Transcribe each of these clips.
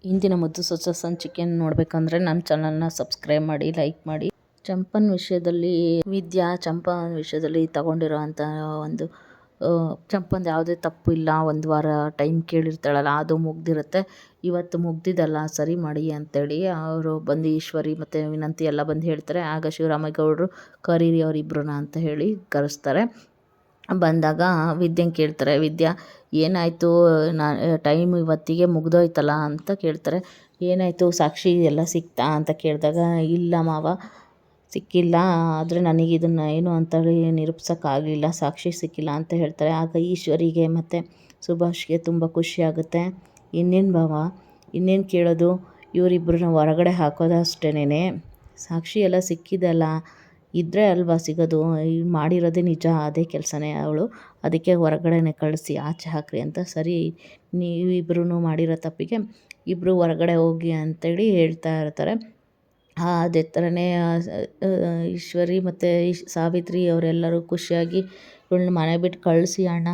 ಇಂದಿನ ಮುದ್ದು ಸೊಸೆ ಸಂಚಿಕೆಯನ್ನು ನೋಡಬೇಕಂದ್ರೆ ನಮ್ಮ ಚಾನಲ್ನ ಸಬ್ಸ್ಕ್ರೈಬ್ ಮಾಡಿ, ಲೈಕ್ ಮಾಡಿ. ಚಂಪನ್ ವಿಷಯದಲ್ಲಿ ವಿಷಯದಲ್ಲಿ ತಗೊಂಡಿರೋ ಅಂಥ ಒಂದು ಚಂಪಂದು ಯಾವುದೇ ತಪ್ಪು ಇಲ್ಲ. ಒಂದು ವಾರ ಟೈಮ್ ಕೇಳಿರ್ತಾಳಲ್ಲ, ಅದು ಮುಗ್ದಿರುತ್ತೆ. ಇವತ್ತು ಮುಗ್ದಿದ್ದಲ್ಲ, ಸರಿ ಮಾಡಿ ಅಂತೇಳಿ ಅವರು ಬಂದು ಈಶ್ವರಿ ಮತ್ತು ವಿನಂತಿ ಎಲ್ಲ ಬಂದು ಹೇಳ್ತಾರೆ. ಆಗ ಶಿವರಾಮೇಗೌಡರು ಕರೀರಿ ಅವರಿಬ್ಬರನ್ನ ಅಂತ ಹೇಳಿ ಕರೆಸ್ತಾರೆ. ಬಂದಾಗ ವಿದ್ಯಂಗೆ ಕೇಳ್ತಾರೆ, ವಿದ್ಯಾ ಏನಾಯಿತು, ಟೈಮ್ ಇವತ್ತಿಗೆ ಮುಗ್ದೋಯ್ತಲ್ಲ ಅಂತ ಕೇಳ್ತಾರೆ. ಏನಾಯಿತು, ಸಾಕ್ಷಿ ಎಲ್ಲ ಸಿಕ್ತಾ ಅಂತ ಕೇಳಿದಾಗ, ಇಲ್ಲ ಮಾವ ಸಿಕ್ಕಿಲ್ಲ, ಆದರೆ ನನಗೆ ಇದನ್ನು ಏನು ಅಂತೇಳಿ ನಿರೂಪಿಸೋಕ್ಕಾಗಲಿಲ್ಲ, ಸಾಕ್ಷಿ ಸಿಕ್ಕಿಲ್ಲ ಅಂತ ಹೇಳ್ತಾರೆ. ಆಗ ಈಶ್ವರಿಗೆ ಮತ್ತು ಸುಭಾಷ್ಗೆ ತುಂಬ ಖುಷಿಯಾಗುತ್ತೆ. ಇನ್ನೇನು ಭಾವ, ಇನ್ನೇನು ಕೇಳೋದು, ಇವರಿಬ್ಬರನ್ನ ಹೊರಗಡೆ ಹಾಕೋದು ಅಷ್ಟೇನೆ, ಸಾಕ್ಷಿ ಎಲ್ಲ ಸಿಕ್ಕಿದೆಲ್ಲ, ಇದ್ದರೆ ಅಲ್ವಾ ಸಿಗೋದು, ಮಾಡಿರೋದೇ ನಿಜ, ಅದೇ ಕೆಲಸನೇ ಅವಳು, ಅದಕ್ಕೆ ಹೊರಗಡೆನೆ ಕಳಿಸಿ ಆಚೆ ಹಾಕ್ರಿ ಅಂತ. ಸರಿ, ನೀವಿಬ್ಬರೂ ಮಾಡಿರೋ ತಪ್ಪಿಗೆ ಇಬ್ಬರು ಹೊರಗಡೆ ಹೋಗಿ ಅಂತೇಳಿ ಹೇಳ್ತಾ ಇರ್ತಾರೆ. ಅದೇ ಥರನೇ ಈಶ್ವರಿ ಮತ್ತು ಸಾವಿತ್ರಿ ಅವರೆಲ್ಲರೂ ಖುಷಿಯಾಗಿ ಇವಳನ್ನ ಮನೆ ಬಿಟ್ಟು ಕಳಿಸಿ ಅಣ್ಣ,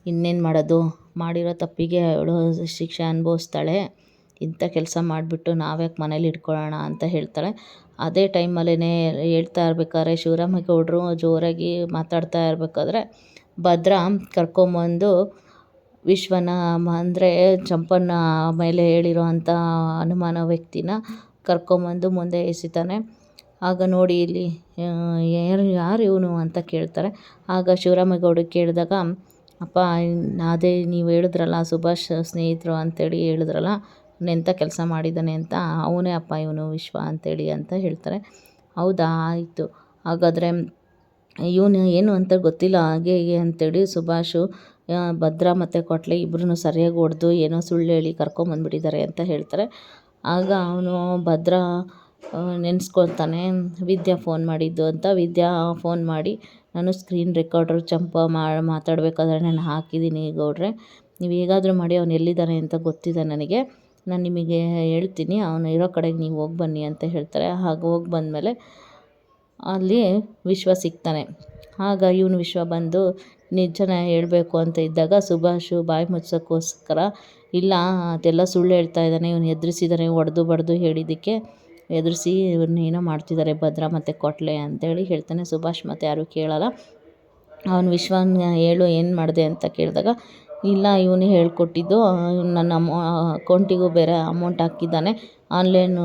ಇನ್ನೇನು ಮಾಡೋದು, ಮಾಡಿರೋ ತಪ್ಪಿಗೆ ಅವಳು ಶಿಕ್ಷೆ ಅನುಭವಿಸ್ತಾಳೆ, ಇಂಥ ಕೆಲಸ ಮಾಡಿಬಿಟ್ಟು ನಾವ್ಯಾಕೆ ಮನೇಲಿ ಇಟ್ಕೊಳ್ಳೋಣ ಅಂತ ಹೇಳ್ತಾಳೆ. ಅದೇ ಟೈಮಲ್ಲೇ ಹೇಳ್ತಾ ಇರ್ಬೇಕಾದ್ರೆ ಶಿವರಾಮೇಗೌಡರು ಜೋರಾಗಿ ಮಾತಾಡ್ತಾ ಇರಬೇಕಾದ್ರೆ ಭದ್ರ ಕರ್ಕೊಂಬಂದು ವಿಶ್ವನ ಅಂದರೆ ಚಂಪನ್ನ ಮೇಲೆ ಹೇಳಿರೋ ಅಂಥ ಅನುಮಾನ ವ್ಯಕ್ತಿನ ಕರ್ಕೊಂಬಂದು ಮುಂದೆ ಎಸಿತಾನೆ. ಆಗ ನೋಡಿ ಇಲ್ಲಿ ಯಾರು ಇವನು ಅಂತ ಕೇಳ್ತಾರೆ. ಆಗ ಶಿವರಾಮೇಗೌಡರು ಕೇಳಿದಾಗ, ಅಪ್ಪ ಅದೇ ನೀವು ಹೇಳಿದ್ರಲ್ಲ ಸುಭಾಷ್ ಸ್ನೇಹಿತರು ಅಂತೇಳಿ ಹೇಳಿದ್ರಲ್ಲ, ಎಂಥ ಕೆಲಸ ಮಾಡಿದ್ದಾನೆ ಅಂತ, ಅವನೇ ಅಪ್ಪ ಇವನು ವಿಶ್ವ ಅಂತೇಳಿ ಅಂತ ಹೇಳ್ತಾರೆ. ಹೌದಾ, ಆಯಿತು, ಹಾಗಾದರೆ ಇವನು ಏನು ಅಂತ ಗೊತ್ತಿಲ್ಲ ಹಾಗೆ ಹೀಗೆ ಅಂತೇಳಿ ಸುಭಾಷು ಭದ್ರ ಮತ್ತು ಕೊಟ್ಲೆ ಇಬ್ಬರೂ ಸರಿಯಾಗಿ ಹೊಡೆದು ಏನೋ ಸುಳ್ಳು ಹೇಳಿ ಕರ್ಕೊಂಬಂದ್ಬಿಟ್ಟಿದ್ದಾರೆ ಅಂತ ಹೇಳ್ತಾರೆ. ಆಗ ಅವನು ಭದ್ರ ನೆನೆಸ್ಕೊಳ್ತಾನೆ, ವಿದ್ಯಾ ಫೋನ್ ಮಾಡಿದ್ದು ಅಂತ. ವಿದ್ಯಾ ಫೋನ್ ಮಾಡಿ, ನಾನು ಸ್ಕ್ರೀನ್ ರೆಕಾರ್ಡರ್ ಚಂಪ ಮಾತಾಡಬೇಕಾದ್ರೆ ನಾನು ಹಾಕಿದ್ದೀನಿ ಗೌಡ್ರೆ, ನೀವು ಹೇಗಾದರೂ ಮಾಡಿ ಅವನು ಎಲ್ಲಿದ್ದಾನೆ ಅಂತ ಗೊತ್ತಿದೆ ನನಗೆ, ನಾನು ನಿಮಗೆ ಹೇಳ್ತೀನಿ, ಅವನು ಇರೋ ಕಡೆಗೆ ನೀವು ಹೋಗಿ ಬನ್ನಿ ಅಂತ ಹೇಳ್ತಾರೆ. ಹಾಗೆ ಹೋಗಿ ಬಂದಮೇಲೆ ಅಲ್ಲಿ ವಿಶ್ವ ಸಿಗ್ತಾನೆ. ಆಗ ಇವನು ವಿಶ್ವ ಬಂದು ನಿಜನ ಹೇಳಬೇಕು ಅಂತ ಇದ್ದಾಗ ಸುಭಾಷು ಬಾಯಿ ಮುಚ್ಚೋಕ್ಕೋಸ್ಕರ, ಇಲ್ಲ ಅದೆಲ್ಲ ಸುಳ್ಳು ಹೇಳ್ತಾ ಇದ್ದಾನೆ, ಇವನು ಎದುರಿಸಿದ್ದಾನೆ, ಹೊಡೆದು ಬಡ್ದು ಹೇಳಿದ್ದಕ್ಕೆ ಎದುರಿಸಿ ಇವನ್ನೇನೋ ಮಾಡ್ತಿದ್ದಾರೆ ಭದ್ರ ಮತ್ತು ಕೊಟ್ಲೆ ಅಂತೇಳಿ ಹೇಳ್ತಾನೆ. ಸುಭಾಷ್ ಮತ್ತು ಯಾರೂ ಕೇಳಲ್ಲ. ಅವನು ವಿಶ್ವನ ಹೇಳು ಏನು ಮಾಡಿದೆ ಅಂತ ಕೇಳಿದಾಗ, ಇಲ್ಲ ಇವನೇ ಹೇಳ್ಕೊಟ್ಟಿದ್ದು, ನನ್ನ ಅಕೌಂಟಿಗೂ ಬೇರೆ ಅಮೌಂಟ್ ಹಾಕಿದ್ದಾನೆ, ಆನ್ಲೈನ್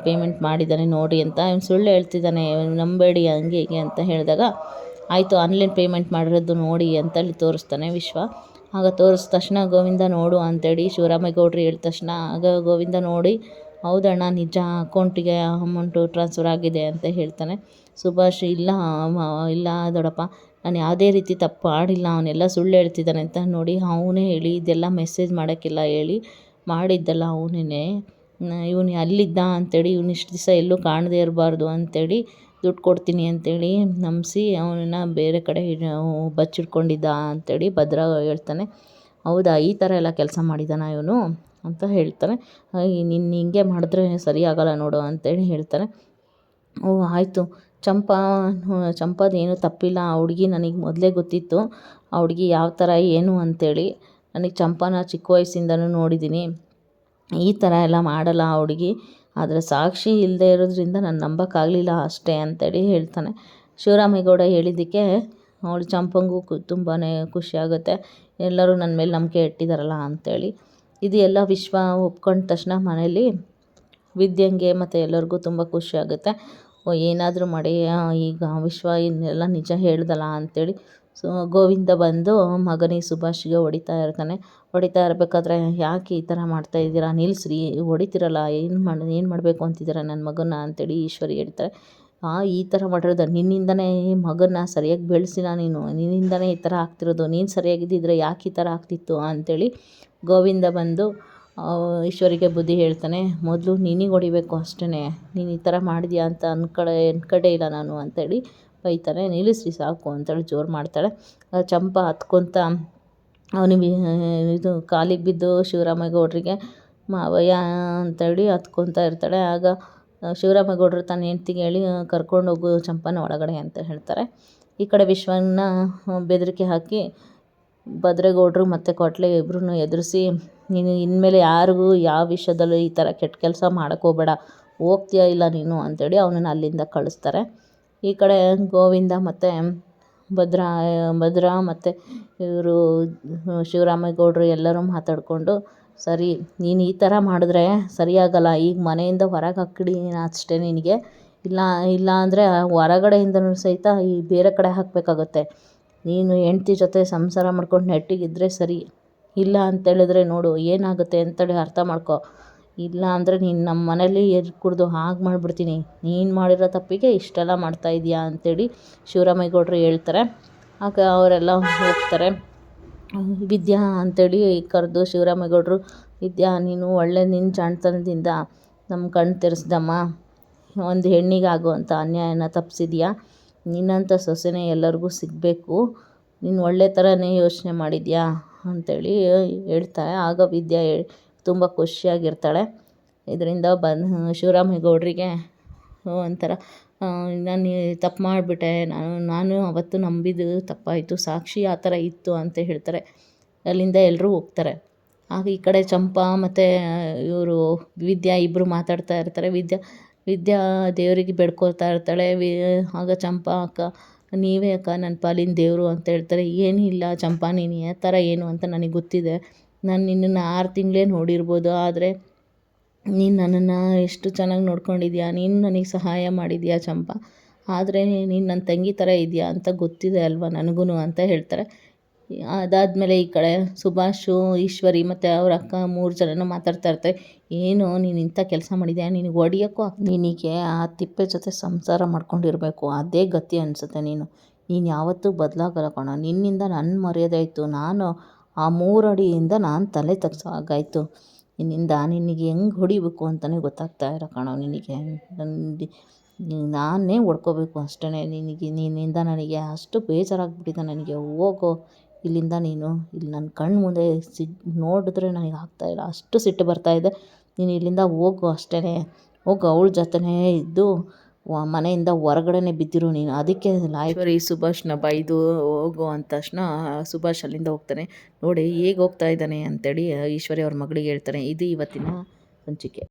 ಪೇಮೆಂಟ್ ಮಾಡಿದ್ದಾನೆ ನೋಡಿ ಅಂತ, ಇವನು ಸುಳ್ಳು ಹೇಳ್ತಿದ್ದಾನೆ, ನಂಬೇಡಿ ಹಂಗೆ ಹೀಗೆ ಅಂತ ಹೇಳಿದಾಗ, ಆಯಿತು ಆನ್ಲೈನ್ ಪೇಮೆಂಟ್ ಮಾಡಿರೋದು ನೋಡಿ ಅಂತೇಳಿ ತೋರಿಸ್ತಾನೆ ವಿಶ್ವ. ಆಗ ತೋರಿಸಿದ ತಕ್ಷಣ ಗೋವಿಂದ ನೋಡು ಅಂತೇಳಿ ಶಿವರಾಮೇಗೌಡರು ಹೇಳಿದ ತಕ್ಷಣ ಆಗ ಗೋವಿಂದ ನೋಡಿ, ಹೌದಣ್ಣ ನಿಜ, ಅಕೌಂಟಿಗೆ ಅಮೌಂಟು ಟ್ರಾನ್ಸ್ಫರ್ ಆಗಿದೆ ಅಂತ ಹೇಳ್ತಾನೆ. ಸುಭಾಷ್, ಇಲ್ಲ ದೊಡ್ಡಪ್ಪ, ನಾನು ಯಾವುದೇ ರೀತಿ ತಪ್ಪು ಮಾಡಿಲ್ಲ, ಅವನೆಲ್ಲ ಸುಳ್ಳು ಹೇಳ್ತಿದ್ದಾನೆ ಅಂತ ನೋಡಿ ಅವನೇ ಹೇಳಿ ಇದೆಲ್ಲ ಮೆಸೇಜ್ ಮಾಡೋಕ್ಕೆಲ್ಲ ಹೇಳಿ ಮಾಡಿದ್ದಲ್ಲ ಅವನೇ, ಇವನು ಅಲ್ಲಿದ್ದ ಅಂತೇಳಿ, ಇವನು ಇಷ್ಟು ದಿವಸ ಎಲ್ಲೂ ಕಾಣದೇ ಇರಬಾರ್ದು ಅಂತೇಳಿ ದುಡ್ಡು ಕೊಡ್ತೀನಿ ಅಂತೇಳಿ ನಂಬಿಸಿ ಅವನನ್ನು ಬೇರೆ ಕಡೆ ಬಚ್ಚಿಟ್ಕೊಂಡಿದ್ದ ಅಂತೇಳಿ ಭದ್ರ ಹೇಳ್ತಾನೆ. ಹೌದಾ, ಈ ಥರ ಎಲ್ಲ ಕೆಲಸ ಮಾಡಿದ್ದಾನ ಇವನು ಅಂತ ಹೇಳ್ತಾನೆ. ನಿನ್ನ ಹಿಂಗೆ ಮಾಡಿದ್ರೆ ಸರಿ ಆಗೋಲ್ಲ ನೋಡು ಅಂತೇಳಿ ಹೇಳ್ತಾನೆ. ಓ ಆಯಿತು, ಚಂಪದೇನು ತಪ್ಪಿಲ್ಲ, ಆ ಹುಡುಗಿ ನನಗೆ ಮೊದಲೇ ಗೊತ್ತಿತ್ತು, ಆ ಹುಡುಗಿ ಯಾವ ಥರ ಏನು ಅಂತೇಳಿ, ನನಗೆ ಚಂಪನ ಚಿಕ್ಕ ವಯಸ್ಸಿಂದನೂ ನೋಡಿದ್ದೀನಿ, ಈ ಥರ ಎಲ್ಲ ಮಾಡಲ್ಲ ಆ ಹುಡುಗಿ, ಆದರೆ ಸಾಕ್ಷಿ ಇಲ್ಲದೆ ಇರೋದ್ರಿಂದ ನಾನು ನಂಬೋಕ್ಕಾಗಲಿಲ್ಲ ಅಷ್ಟೇ ಅಂತೇಳಿ ಹೇಳ್ತಾನೆ. ಶಿವರಾಮೇಗೌಡ ಹೇಳಿದ್ದಕ್ಕೆ ಅವಳು ಚಂಪಂಗೂ ತುಂಬಾ ಖುಷಿಯಾಗುತ್ತೆ, ಎಲ್ಲರೂ ನನ್ನ ಮೇಲೆ ನಂಬಿಕೆ ಇಟ್ಟಿದ್ದಾರಲ್ಲ ಅಂತೇಳಿ. ಇದು ಎಲ್ಲ ವಿಶ್ವ ಒಪ್ಕೊಂಡ ತಕ್ಷಣ ಮನೇಲಿ ವಿದ್ಯಂಗೆ ಮತ್ತು ಎಲ್ಲರಿಗೂ ತುಂಬ ಖುಷಿಯಾಗುತ್ತೆ. ಏನಾದರೂ ಮಾಡಿ ಈಗ ವಿಶ್ವ ಇನ್ನೆಲ್ಲ ನಿಜ ಹೇಳ್ದಲ್ಲ ಅಂತೇಳಿ. ಗೋವಿಂದ ಬಂದು ಮಗನಿಗೆ ಸುಭಾಷ್ಗೆ ಹೊಡಿತಾ ಇರಬೇಕಾದ್ರೆ, ಯಾಕೆ ಈ ಥರ ಮಾಡ್ತಾಯಿದ್ದೀರಾ, ನಿಲ್ಲಿಸ್ರಿ, ಹೊಡಿತೀರಲ್ಲ, ಏನು ಮಾಡಬೇಕು ಅಂತಿದ್ದೀರಾ ನನ್ನ ಮಗನ ಅಂತೇಳಿ ಈಶ್ವರಿ ಹೇಳ್ತಾರೆ. ಈ ಥರ ಮಾಡಿರೋದು ನಿನ್ನಿಂದನೇ, ಮಗನ ಸರಿಯಾಗಿ ಬೆಳೆಸಿಲ್ಲ ನೀನು, ನಿನ್ನಿಂದನೇ ಈ ಥರ ಆಗ್ತಿರೋದು, ನೀನು ಸರಿಯಾಗಿದ್ದಿದ್ರೆ ಯಾಕೆ ಈ ಥರ ಆಗ್ತಿತ್ತು ಅಂತೇಳಿ ಗೋವಿಂದ ಬಂದು ಈಶ್ವರಿಗೆ ಬುದ್ಧಿ ಹೇಳ್ತಾನೆ. ಮೊದಲು ನಿನಗೆ ಹೊಡಿಬೇಕು ಅಷ್ಟೇ, ನೀನು ಈ ಥರ ಮಾಡಿದ್ಯಾ ಅಂತ ಅನ್ಕಡೆ ಇಲ್ಲ ನಾನು ಅಂತೇಳಿ ಬೈತಾನೆ. ನಿಲ್ಲಿಸ್ರಿ ಸಾಕು ಅಂತೇಳಿ ಜೋರು ಮಾಡ್ತಾಳೆ. ಚಂಪ ಹತ್ಕೊತ ಅವನಿಗೆ ಇದು ಕಾಲಿಗೆ ಬಿದ್ದು ಶಿವರಾಮೇಗೌಡರಿಗೆ ಮಾವಯ್ಯ ಅಂತೇಳಿ ಹತ್ಕೊತಾ ಇರ್ತಾಳೆ. ಆಗ ಶಿವರಾಮೇಗೌಡರು ತನ್ನ ಹೆಂಡ್ತಿಗೆ ಹೇಳಿ ಕರ್ಕೊಂಡೋಗು ಚಂಪನ ಒಳಗಡೆ ಅಂತ ಹೇಳ್ತಾರೆ. ಈ ಕಡೆ ವಿಶ್ವನ ಬೆದರಿಕೆ ಹಾಕಿ ಭದ್ರೇಗೌಡರು ಮತ್ತು ಕೊಟ್ಲೆ ಇಬ್ಬರನ್ನು ಎದುರಿಸಿ ನೀನು ಇನ್ಮೇಲೆ ಯಾರಿಗೂ ಯಾವ ವಿಷಯದಲ್ಲೂ ಈ ಥರ ಕೆಟ್ಟ ಕೆಲಸ ಮಾಡೋಕ್ಕೆ ಹೋಗಬೇಡ, ಹೋಗ್ತೀಯ ಇಲ್ಲ ನೀನು ಅಂತೇಳಿ ಅವನನ್ನು ಅಲ್ಲಿಂದ ಕಳಿಸ್ತಾರೆ. ಈ ಕಡೆ ಗೋವಿಂದ ಮತ್ತು ಭದ್ರ ಮತ್ತು ಇವರು ಶಿವರಾಮೇಗೌಡರು ಎಲ್ಲರೂ ಮಾತಾಡಿಕೊಂಡು, ಸರಿ ನೀನು ಈ ಥರ ಮಾಡಿದ್ರೆ ಸರಿಯಾಗಲ್ಲ, ಈಗ ಮನೆಯಿಂದ ಹೊರಗೆ ಹಾಕಿಡಿ ಅಷ್ಟೇ ನಿನಗೆ, ಇಲ್ಲ ಅಂದರೆ ಹೊರಗಡೆಯಿಂದನೂ ಸಹಿತ ಈ ಬೇರೆ ಕಡೆ ಹಾಕಬೇಕಾಗತ್ತೆ. ನೀನು ಹೆಂಡ್ತಿ ಜೊತೆ ಸಂಸಾರ ಮಾಡ್ಕೊಂಡು ನೆಟ್ಟಿಗಿದ್ರೆ ಸರಿ, ಇಲ್ಲ ಅಂತೇಳಿದ್ರೆ ನೋಡು ಏನಾಗುತ್ತೆ ಅಂತೇಳಿ ಅರ್ಥ ಮಾಡ್ಕೊ, ಇಲ್ಲ ಅಂದರೆ ನೀನು ನಮ್ಮ ಮನೇಲಿ ಕುಡಿದು ಹಾಗೆ ಮಾಡಿಬಿಡ್ತೀನಿ, ನೀನು ಮಾಡಿರೋ ತಪ್ಪಿಗೆ ಇಷ್ಟೆಲ್ಲ ಮಾಡ್ತಾಯಿದ್ದೀಯಾ ಅಂತೇಳಿ ಶಿವರಾಮೇಗೌಡರು ಹೇಳ್ತಾರೆ. ಆಗ ಅವರೆಲ್ಲ ಹೋಗ್ತಾರೆ. ವಿದ್ಯಾ ಅಂತೇಳಿ ಕರೆದು ಶಿವರಾಮೇಗೌಡರು, ವಿದ್ಯಾ ನೀನು ಒಳ್ಳೆ ನಿನ್ನ ಜಾಣತನದಿಂದ ನಮ್ಮ ಕಣ್ಣು ತೆರೆಸ್ದಮ್ಮ, ಒಂದು ಹೆಣ್ಣಿಗಾಗುವಂಥ ಅನ್ಯಾಯನ ತಪ್ಪಿಸಿದ್ಯಾ, ನಿನ್ನಂಥ ಸೊಸೆನೇ ಎಲ್ಲರಿಗೂ ಸಿಗಬೇಕು, ನೀನು ಒಳ್ಳೆ ಥರನೇ ಯೋಚನೆ ಮಾಡಿದ್ಯಾ ಅಂಥೇಳಿ ಹೇಳ್ತಾರೆ. ಆಗ ವಿದ್ಯಾ ತುಂಬ ಖುಷಿಯಾಗಿರ್ತಾಳೆ. ಇದರಿಂದ ಶಿವರಾಮೇಗೌಡರಿಗೆ ಒಂಥರ, ನಾನು ತಪ್ಪು ಮಾಡಿಬಿಟ್ಟೆ, ನಾನು ಅವತ್ತು ನಂಬಿದ್ದು ತಪ್ಪಾಯಿತು, ಸಾಕ್ಷಿ ಆ ಥರ ಇತ್ತು ಅಂತ ಹೇಳ್ತಾರೆ. ಅಲ್ಲಿಂದ ಎಲ್ಲರೂ ಹೋಗ್ತಾರೆ. ಆಗ ಈ ಕಡೆ ಚಂಪಾ ಮತ್ತು ಇವರು ವಿದ್ಯಾ ಇಬ್ಬರು ಮಾತಾಡ್ತಾ ಇರ್ತಾರೆ. ವಿದ್ಯಾ ದೇವರಿಗೆ ಬೇಡ್ಕೊಳ್ತಾ ಇರ್ತಾಳೆ. ಆಗ ಚಂಪಾ ಅಕ್ಕ, ನೀವೇ ಅಕ್ಕ ನನ್ನ ಪಾಲಿನ ದೇವರು ಅಂತ ಹೇಳ್ತಾರೆ. ಏನಿಲ್ಲ ಚಂಪಾ, ನೀನು ಯಾವ ಥರ ಏನು ಅಂತ ನನಗೆ ಗೊತ್ತಿದೆ, ನಾನು ನಿನ್ನನ್ನು 6 ತಿಂಗಳೇ ನೋಡಿರ್ಬೋದು, ಆದರೆ ನೀನು ನನ್ನನ್ನು ಎಷ್ಟು ಚೆನ್ನಾಗಿ ನೋಡ್ಕೊಂಡಿದ್ಯಾ, ನೀನು ನನಗೆ ಸಹಾಯ ಮಾಡಿದ್ಯಾ ಚಂಪಾ, ಆದರೆ ನೀನು ನನ್ನ ತಂಗಿ ಥರ ಇದೆಯಾ ಅಂತ ಗೊತ್ತಿದೆ ಅಲ್ವಾ ನನಗೂ ಅಂತ ಹೇಳ್ತಾರೆ. ಅದಾದಮೇಲೆ ಈ ಕಡೆ ಸುಭಾಷು, ಈಶ್ವರಿ ಮತ್ತು ಅವ್ರ ಅಕ್ಕ 3 ಜನನೂ ಮಾತಾಡ್ತಾ ಇರ್ತಾರೆ. ಏನು ನೀನು ಇಂಥ ಕೆಲಸ ಮಾಡಿದ್ಯಾ, ನಿನಗೆ ಹೊಡಿಯೋಕ್ಕೂ ನಿನಗೆ ಆ ತಿಪ್ಪೆ ಜೊತೆ ಸಂಸಾರ ಮಾಡ್ಕೊಂಡಿರಬೇಕು, ಅದೇ ಗತಿ ಅನಿಸುತ್ತೆ, ನೀನು ಯಾವತ್ತೂ ಬದಲಾಗಲ್ಲ ಕಣೋ, ನಿನ್ನಿಂದ ನನ್ನ ಮರ್ಯಾದೆ ಆಯಿತು, ನಾನು ಆ 3 ಅಡಿಯಿಂದ ನಾನು ತಲೆ ತಗ್ಸೋ ಹಾಗಾಯಿತು, ನಿನಗೆ ಹೆಂಗೆ ಹೊಡಿಬೇಕು ಅಂತಲೇ ಗೊತ್ತಾಗ್ತಾ ಇರೋ ಕಣೋ, ನಿನಗೆ ನಾನೇ ಹೊಡ್ಕೋಬೇಕು ಅಷ್ಟೇ, ನಿನ್ನಿಂದ ನನಗೆ ಅಷ್ಟು ಬೇಜಾರಾಗ್ಬಿಟ್ಟಿದೆ, ನನಗೆ ಹೋಗೋ ಇಲ್ಲಿಂದ, ನೀನು ಇಲ್ಲಿ ನನ್ನ ಕಣ್ಣು ಮುಂದೆ ನೋಡಿದ್ರೆ ನನಗೆ ಆಗ್ತಾಯಿಲ್ಲ, ಅಷ್ಟು ಸಿಟ್ಟು ಬರ್ತಾಯಿದೆ, ನೀನು ಇಲ್ಲಿಂದ ಹೋಗು ಅಷ್ಟೇ, ಹೋಗು, ಅವಳ ಜೊತೆನೇ ಇದ್ದು ಮನೆಯಿಂದ ಹೊರಗಡೆನೇ ಬಿದ್ದಿರು ನೀನು, ಅದಕ್ಕೆ ಈಶ್ವರಿ ಸುಭಾಷ್ನ ಬೈದು ಹೋಗು ಅಂದ ತಕ್ಷಣ ಸುಭಾಷ್ ಅಲ್ಲಿಂದ ಹೋಗ್ತಾನೆ. ನೋಡಿ ಹೇಗೆ ಹೋಗ್ತಾ ಇದ್ದಾನೆ ಅಂತೇಳಿ ಈಶ್ವರಿ ಅವ್ರ ಮಗಳಿಗೆ ಹೇಳ್ತಾನೆ. ಇದು ಇವತ್ತಿನ ಸಂಚಿಕೆ.